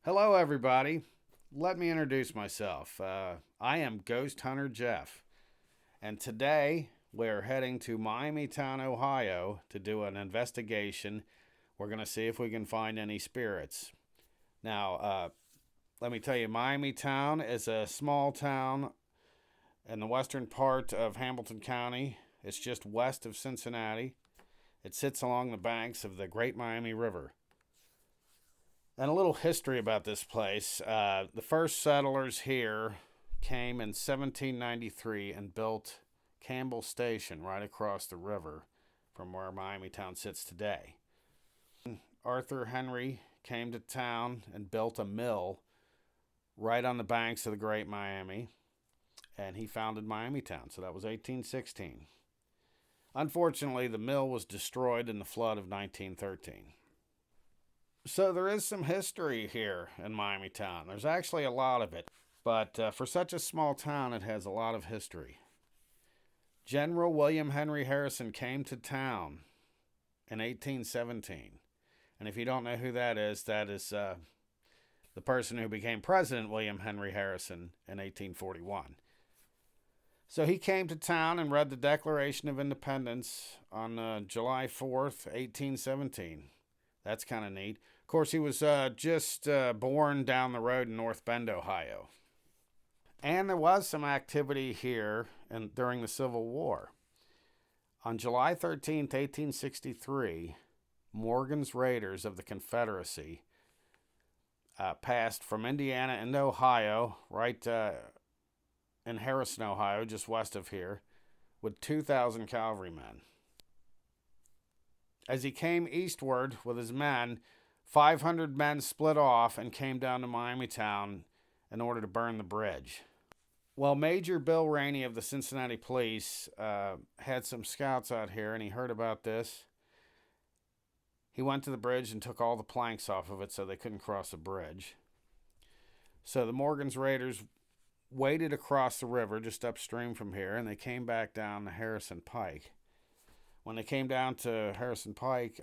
Hello, everybody. Let me introduce myself. I am Ghost Hunter Jeff, and today we're heading to Miamitown, Ohio to do an investigation. We're going to see if we can find any spirits. Now, let me tell you, Miamitown is a small town in the western part of Hamilton County. It's just west of Cincinnati. It sits along the banks of the Great Miami River. And a little history about this place. The first settlers here came in 1793 and built Campbell Station right across the river from where Miamitown sits today. Arthur Henry came to town and built a mill right on the banks of the Great Miami, and he founded Miamitown. So that was 1816. Unfortunately, the mill was destroyed in the flood of 1913. So there is some history here in Miamitown. There's actually a lot of it, but for such a small town, it has a lot of history. General William Henry Harrison came to town in 1817. And if you don't know who that is the person who became President William Henry Harrison in 1841. So he came to town and read the Declaration of Independence on July 4th, 1817. That's kind of neat. Of course, he was just born down the road in North Bend, Ohio. And there was some activity here during the Civil War. On July 13th, 1863, Morgan's Raiders of the Confederacy passed from Indiana into Ohio, right in Harrison, Ohio, just west of here, with 2,000 cavalrymen. As he came eastward with his men, 500 men split off and came down to Miamitown in order to burn the bridge. Well, Major Bill Rainey of the Cincinnati Police had some scouts out here, and he heard about this. He went to the bridge and took all the planks off of it so they couldn't cross the bridge. So the Morgan's Raiders waded across the river just upstream from here, and they came back down the Harrison Pike. When they came down to Harrison Pike,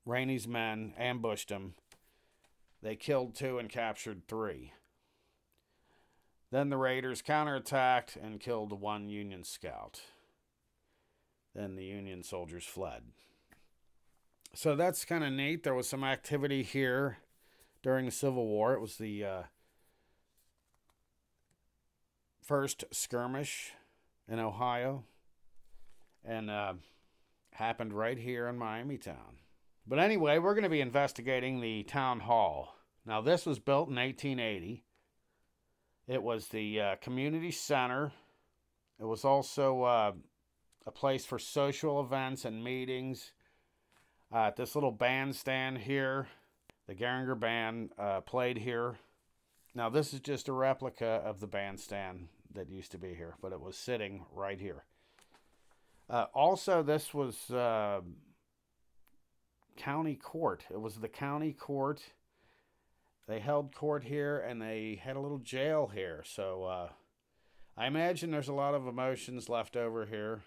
Rainey's men ambushed them. They killed 2 and captured 3. Then the Raiders counterattacked and killed 1 Union scout. Then the Union soldiers fled. So that's kind of neat. There was some activity here during the Civil War. It was the first skirmish in Ohio, and happened right here in Miamitown. But anyway, we're going to be investigating the town hall. Now, this was built in 1880. It was the community center. It was also a place for social events and meetings. This little bandstand here, the Geringer Band played here. Now, this is just a replica of the bandstand that used to be here, but it was sitting right here. Also, this was county court. It was the county court. They held court here, and they had a little jail here. So I imagine there's a lot of emotions left over here.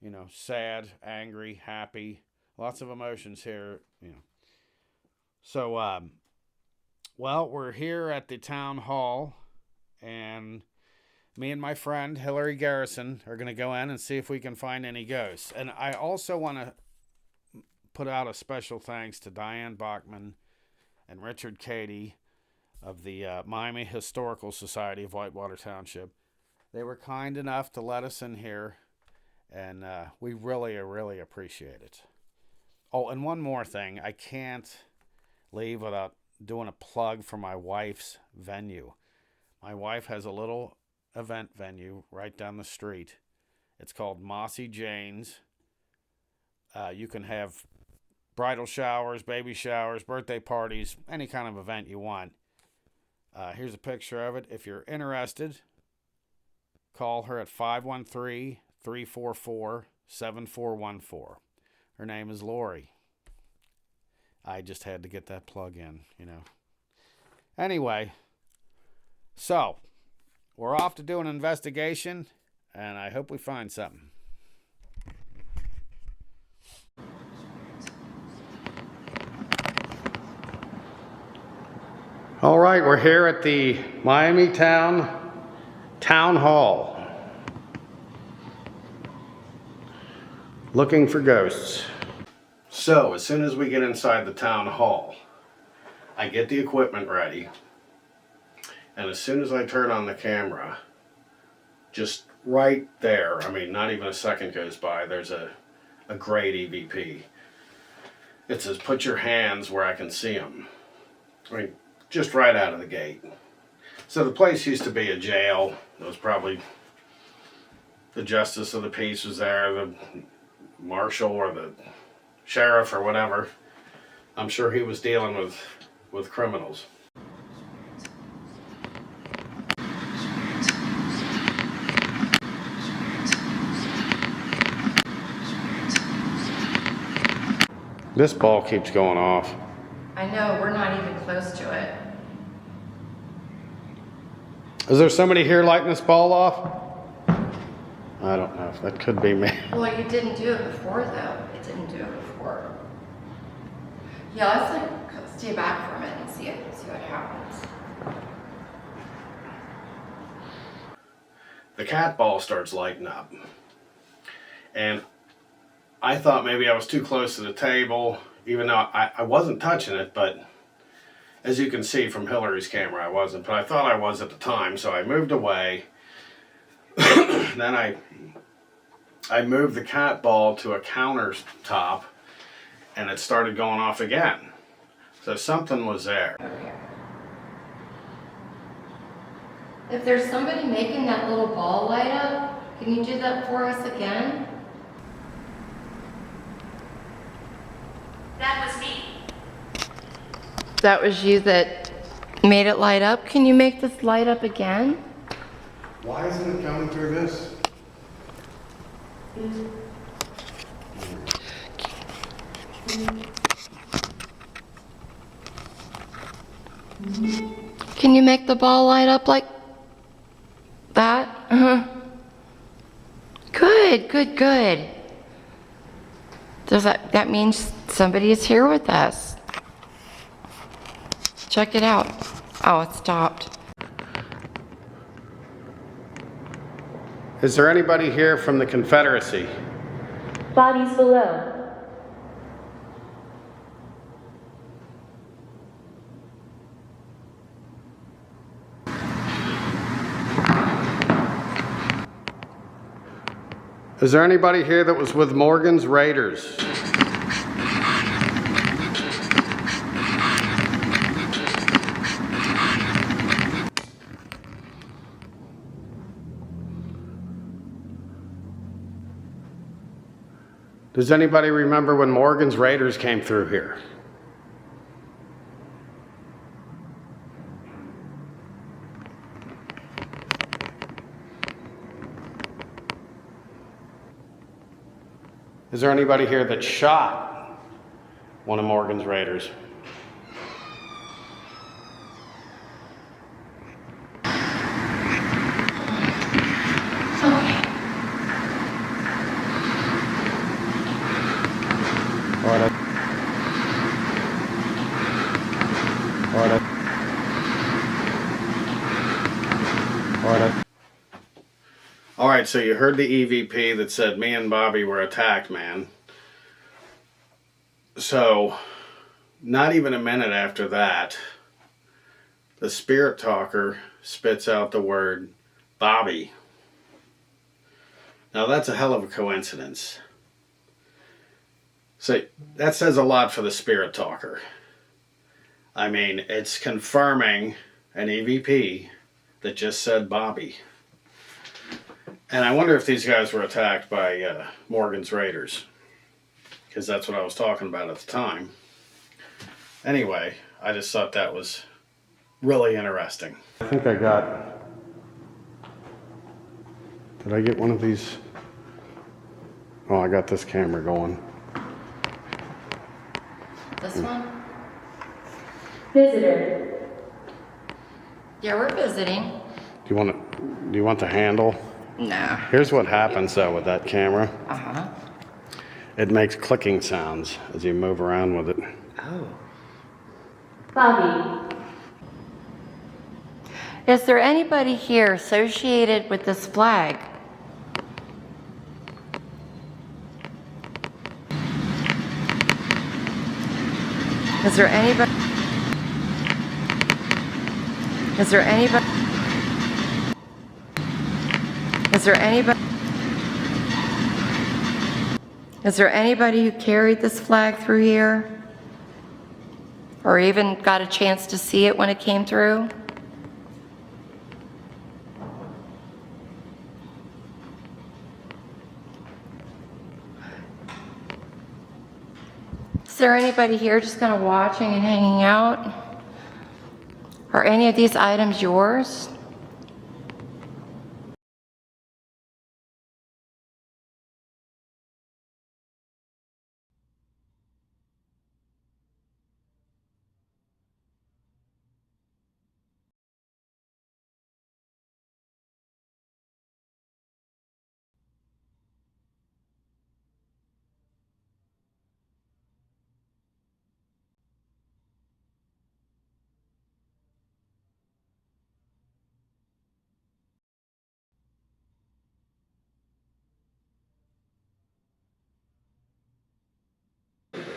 You know, sad, angry, happy. Lots of emotions here, you know. So, well, we're here at the town hall, and me and my friend Hilary Garrison are going to go in and see if we can find any ghosts. And I also want to put out a special thanks to Diane Bachman and Richard Cady of the Miami Historical Society of Whitewater Township. They were kind enough to let us in here, and we really appreciate it. Oh, and one more thing. I can't leave without doing a plug for my wife's venue. My wife has a little event venue right down the street. It's called Mossy Jane's. You can have bridal showers, baby showers, birthday parties, any kind of event you want. Here's a picture of it. If you're interested, call her at 513-344-7414. Her name is Lori. I just had to get that plug in, you know. Anyway, so we're off to do an investigation, and I hope we find something. All right, we're here at the Miamitown Town Hall, looking for ghosts. So, as soon as we get inside the town hall, I get the equipment ready, and as soon as I turn on the camera, just right there, I mean, not even a second goes by, there's a great EVP. It says, put your hands where I can see them. I mean, just right out of the gate. So the place used to be a jail. It was probably the justice of the peace was there, the marshal or the sheriff or whatever. I'm sure he was dealing with criminals. This ball keeps going off. I know, we're not even close to it. Is there somebody here lighting this ball off? I don't know. That could be me. Well, you didn't do it before, though. It didn't do it before. Yeah, let's stay back for a minute and see what happens. The cat ball starts lighting up. And I thought maybe I was too close to the table, even though I wasn't touching it, but as you can see from Hilary's camera, I wasn't, but I thought I was at the time, so I moved away. Then I moved the cat ball to a countertop, and it started going off again. So something was there. Okay. If there's somebody making that little ball light up, can you do that for us again? That was me. That was you that made it light up? Can you make this light up again? Why isn't it coming through this? Can you make the ball light up like that? Good, good, good. Does that means somebody is here with us. Check it out. Oh, it stopped. Is there anybody here from the Confederacy? Bodies below. Is there anybody here that was with Morgan's Raiders? Does anybody remember when Morgan's Raiders came through here? Is there anybody here that shot one of Morgan's Raiders? All right, so you heard the EVP that said me and Bobby were attacked, man. So, not even a minute after that, the spirit talker spits out the word Bobby. Now that's a hell of a coincidence. So that says a lot for the spirit talker. I mean, it's confirming an EVP that just said Bobby. And I wonder if these guys were attacked by Morgan's Raiders, because that's what I was talking about at the time. Anyway, I just thought that was really interesting. I think I got... Did I get one of these? Oh, I got this camera going. This one? Visitor. Yeah, we're visiting. Do you want the handle? No. Here's what happens though with that camera. Uh-huh. It makes clicking sounds as you move around with it. Oh. Bobby. Is there anybody here associated with this flag? Is there anybody? Is there anybody? Is there anybody? Is there anybody who carried this flag through here? Or even got a chance to see it when it came through? Is there anybody here just kind of watching and hanging out? Are any of these items yours?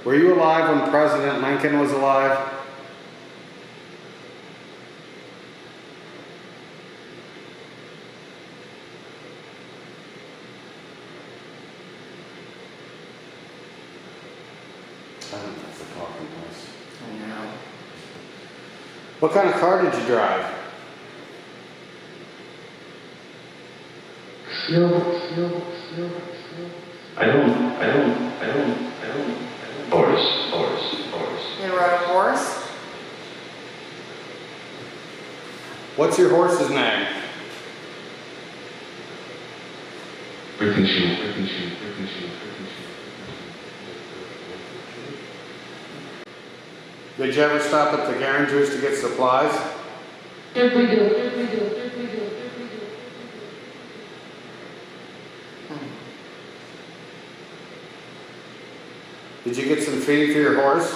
Were you alive when President Lincoln was alive? I don't know if they're talking to us. I know. What kind of car did you drive? I don't. Horse. You rode a horse? What's your horse's name? Ricochet. Did you ever stop at the Garages to get supplies? Did you get some feed for your horse?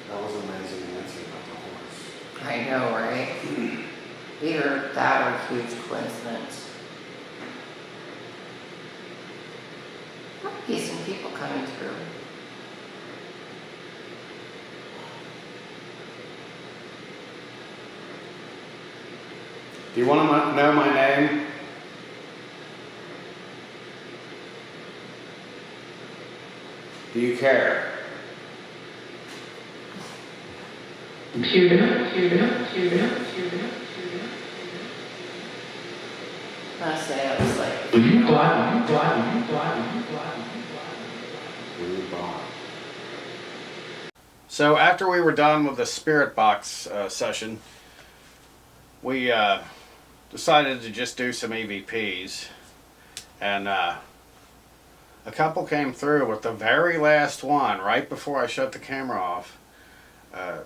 That was an amazing answer about the horse. I know, right? Either that or a huge coincidence. Decent people coming through. Do you want to know my name? Do you care? I say I was like, Will you go? So after we were done with the spirit box session, we decided to just do some EVPs, and a couple came through with the very last one right before I shut the camera off. A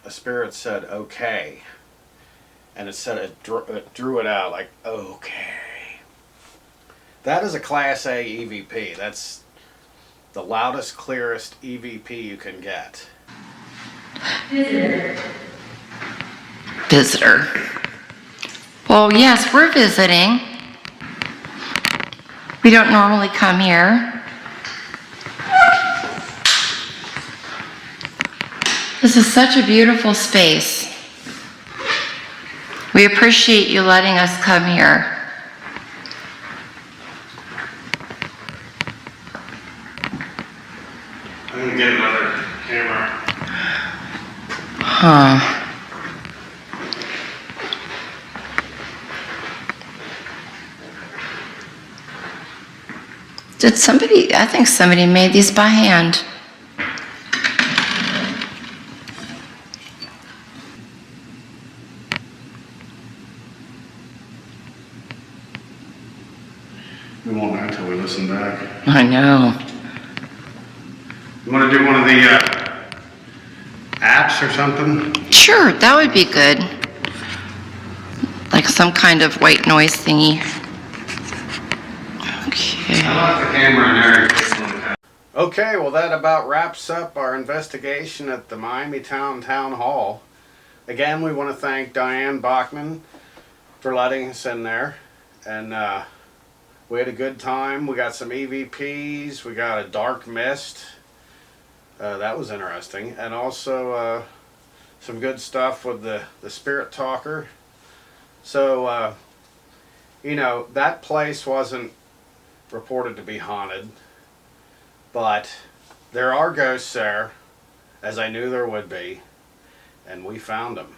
spirit said okay, and it said it drew it out like okay. That is a Class A EVP. That's the loudest, clearest EVP you can get. visitor. Well, yes, we're visiting. We don't normally come here. This is such a beautiful space. We appreciate you letting us come here. I'm gonna get another camera. Huh. Did somebody, I think somebody made these by hand. We won't know until we listen back. I know. You want to do one of the apps or something? Sure, that would be good. Like some kind of white noise thingy. Okay. I left the camera in there. Okay, well, that about wraps up our investigation at the Miamitown Town Hall. Again, we want to thank Diane Bachman for letting us in there. And we had a good time. We got some EVPs. We got a dark mist. That was interesting. And also some good stuff with the spirit talker. So, you know, that place wasn't reported to be haunted. But there are ghosts there, as I knew there would be, and we found them.